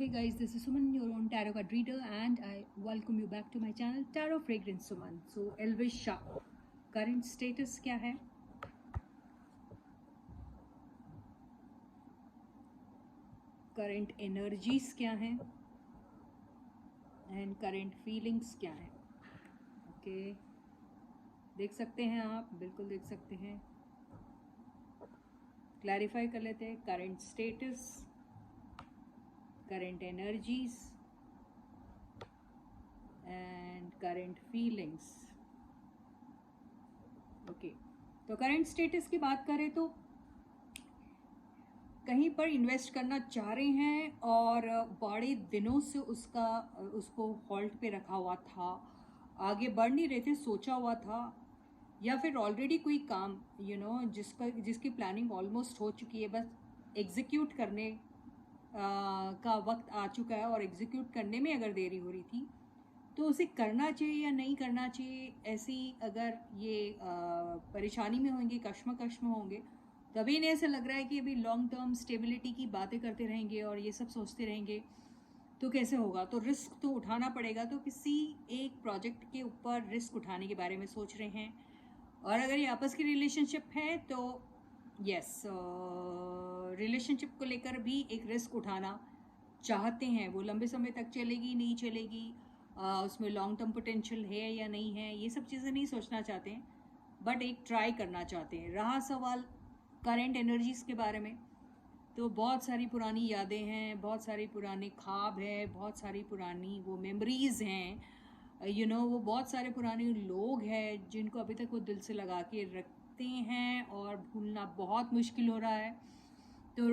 Hey guys, this is Suman, your own tarot card reader, and I welcome you back to my channel Tarot Fragrance Suman. So Elvis Shah, current status क्या है? Current energies क्या हैं? And current feelings क्या हैं? Okay, देख सकते हैं आप, बिल्कुल देख सकते हैं. Clarify कर लेते हैं current status, current energies and current feelings. Okay तो करंट स्टेटस की बात करें तो कहीं पर इन्वेस्ट करना चाह रहे हैं और बड़े दिनों से उसको हॉल्ट पे रखा हुआ था, आगे बढ़ नहीं रहे थे, सोचा हुआ था, या फिर ऑलरेडी कोई काम जिसकी प्लानिंग ऑलमोस्ट हो चुकी है, बस एग्जीक्यूट करने का वक्त आ चुका है और एग्जीक्यूट करने में अगर देरी हो रही थी तो उसे करना चाहिए या नहीं करना चाहिए, ऐसी अगर ये परेशानी में होंगे, कश्मकश में होंगे, तभी इन्हें ऐसा लग रहा है कि अभी लॉन्ग टर्म स्टेबिलिटी की बातें करते रहेंगे और ये सब सोचते रहेंगे तो कैसे होगा, तो रिस्क तो उठाना पड़ेगा. तो किसी एक प्रोजेक्ट के ऊपर रिस्क उठाने के बारे में सोच रहे हैं. और अगर ये आपस की रिलेशनशिप है तो यस, रिलेशनशिप को लेकर भी एक रिस्क उठाना चाहते हैं. वो लंबे समय तक चलेगी नहीं चलेगी, उसमें लॉन्ग टर्म पोटेंशियल है या नहीं है, ये सब चीज़ें नहीं सोचना चाहते हैं, बट एक ट्राई करना चाहते हैं. रहा सवाल करेंट एनर्जीज़ के बारे में, तो बहुत सारी पुरानी यादें हैं, बहुत सारी पुराने ख्वाब हैं, बहुत सारी पुरानी वो मेमोरीज़ हैं, वो बहुत सारे पुराने लोग हैं जिनको अभी तक वो दिल से लगा के रखते हैं और भूलना बहुत मुश्किल हो रहा है. तो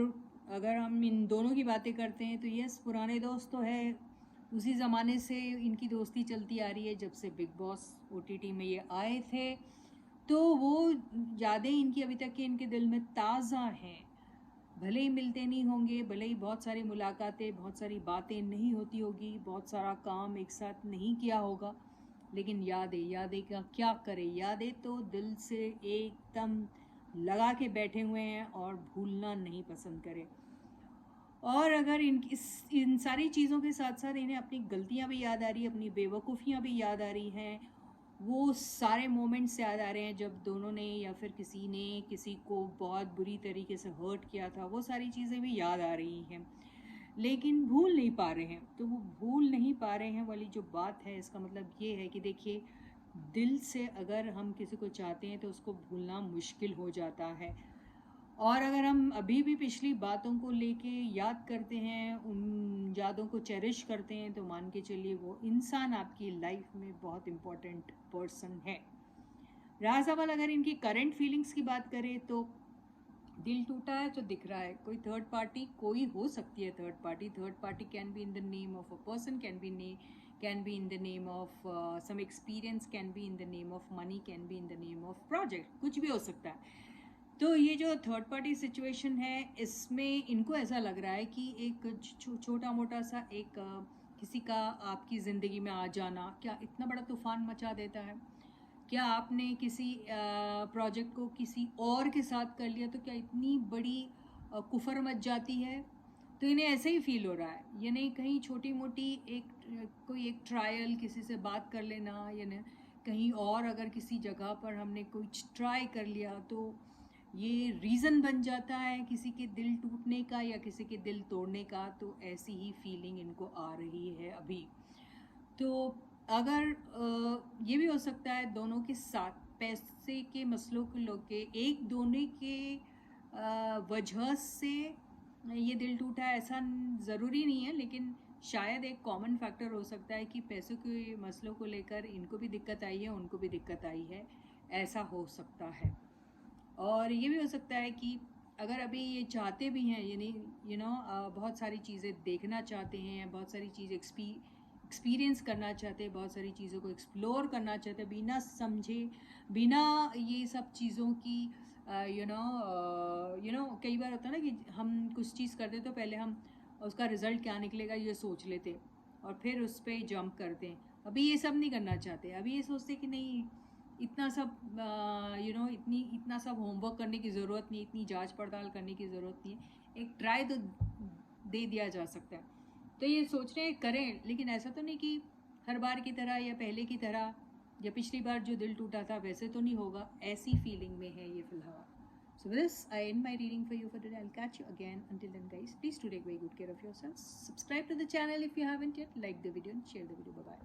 अगर हम इन दोनों की बातें करते हैं तो यस, पुराने दोस्त तो है, उसी ज़माने से इनकी दोस्ती चलती आ रही है, जब से बिग बॉस OTT में ये आए थे, तो वो यादें इनकी अभी तक के इनके दिल में ताज़ा हैं. भले ही मिलते नहीं होंगे, भले ही बहुत सारी मुलाकातें, बहुत सारी बातें नहीं होती होगी, बहुत सारा काम एक साथ नहीं किया होगा, लेकिन यादें का क्या करें, यादें तो दिल से एकदम लगा के बैठे हुए हैं और भूलना नहीं पसंद करें. और अगर इन सारी चीज़ों के साथ साथ इन्हें अपनी गलतियाँ भी याद आ रही है, अपनी बेवकूफ़ियाँ भी याद आ रही हैं, वो सारे मोमेंट्स याद आ रहे हैं जब दोनों ने या फिर किसी ने किसी को बहुत बुरी तरीके से हर्ट किया था, वो सारी चीज़ें भी याद आ रही हैं, लेकिन भूल नहीं पा रहे हैं. तो वो भूल नहीं पा रहे हैं वाली जो बात है, इसका मतलब ये है कि देखिए, दिल से अगर हम किसी को चाहते हैं तो उसको भूलना मुश्किल हो जाता है. और अगर हम अभी भी पिछली बातों को लेके याद करते हैं, उन यादों को चेरिश करते हैं, तो मान के चलिए वो इंसान आपकी लाइफ में बहुत इम्पोर्टेंट पर्सन है. रहा सवाल अगर इनकी करंट फीलिंग्स की बात करें तो दिल टूटा है तो दिख रहा है. कोई थर्ड पार्टी कोई हो सकती है. Third party can be in the name of a person, can be in the name of some experience, can be in the name of money, can be in the name of project, कुछ भी हो सकता है. तो ये जो third party situation है, इसमें इनको ऐसा लग रहा है कि एक छोटा मोटा सा एक किसी का आपकी ज़िंदगी में आ जाना क्या इतना बड़ा तूफान मचा देता है. क्या आपने किसी प्रोजेक्ट को किसी और के साथ कर लिया तो क्या इतनी बड़ी कुफर मच जाती है. तो इन्हें ऐसे ही फील हो रहा है. ये नहीं कहीं छोटी मोटी कोई एक ट्रायल, किसी से बात कर लेना, या न कहीं और अगर किसी जगह पर हमने कुछ ट्राई कर लिया तो ये रीज़न बन जाता है किसी के दिल टूटने का या किसी के दिल तोड़ने का. तो ऐसी ही फीलिंग इनको आ रही है अभी. तो अगर ये भी हो सकता है दोनों के साथ पैसे के मसलों को लेके एक दोनों के वजह से ये दिल टूटा है, ऐसा ज़रूरी नहीं है, लेकिन शायद एक कॉमन फैक्टर हो सकता है कि पैसों के मसलों को लेकर इनको भी दिक्कत आई है, उनको भी दिक्कत आई है, ऐसा हो सकता है. और ये भी हो सकता है कि अगर अभी ये चाहते भी हैं, यानी बहुत सारी चीज़ें देखना चाहते हैं, बहुत सारी चीज़ एक्सपीरियंस करना चाहते हैं, बहुत सारी चीज़ों को एक्सप्लोर करना चाहते हैं, बिना समझे, बिना ये सब चीज़ों की कई बार होता है ना कि हम कुछ चीज़ करते हैं तो पहले हम उसका रिज़ल्ट क्या निकलेगा ये सोच लेते और फिर उस पर जंप करते हैं. अभी ये सब नहीं करना चाहते. अभी ये सोचते कि नहीं, इतना सब इतना सब होमवर्क करने की ज़रूरत नहीं, इतनी जांच पड़ताल करने की ज़रूरत नहीं है, एक ट्राई तो दे दिया जा सकता है. तो ये सोच रहे हैं करें, लेकिन ऐसा तो नहीं कि हर बार की तरह या पहले की तरह या पिछली बार जो दिल टूटा था वैसे तो नहीं होगा, ऐसी फीलिंग में है ये फिलहाल. So with this, I end my reading for you for today. I'll catch you again. Until then, guys, please do take very good care of yourselves. Subscribe to the channel if you haven't yet. Like the video and share the video. Bye-bye.